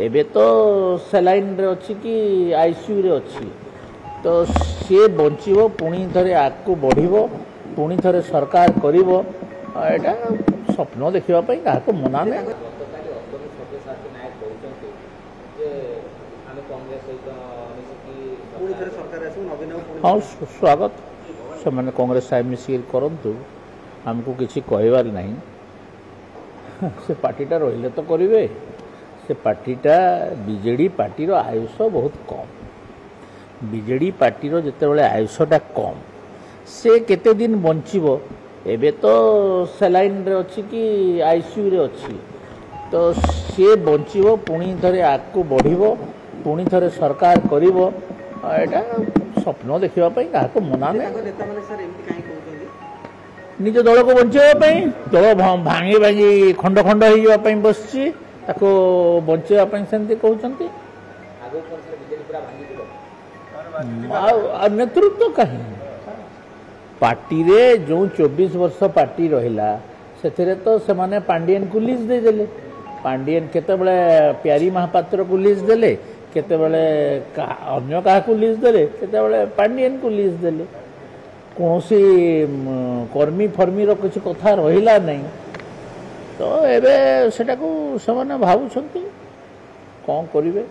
एबे तो सलाइन रे अच्छी कि आईसीयू रे अच्छी तो सी बचो पुणी थे आगू बढ़ो पुणी थे सरकार कर स्वप्न देखापी क्या मना नहीं। हाँ स्वागत से मैंने कांग्रेस साहब मिसिक करूँ आमको किसी कहबार ना से पार्टीटा रही तो करेंगे से पार्टीटा बीजेडी पार्टीर आयुष बहुत कम बीजेडी पार्टीर जिते आयुषटा कम से केते दिन बंचो एबे तो सलाइन रे अच्छी कि आईसीयू रे अच्छी तो सी बचो पुणी थे आगू बढ़ो पुणी थे सरकार कर स्वप्न देखापी क्या मना नहीं। निज दल को बचाई दल भांगी भांगी खंड खंड हो बस बचाई सेमती कहते नेतृत्व कहीं पार्टी रे जो 24 वर्ष पार्टी रहिला से तो से माने पांडियन को लीज दे देले पांडियन केते बळे प्यारी महापात्र को लीज देले केते बळे अन्य का को लीज देले केते बळे पांडियन को लीज देले कौनसी कर्मी फर्मी रो कुछ कथा रहिला नहीं तो एबे सेटा को से माने भाबुछंती कौन करिवे।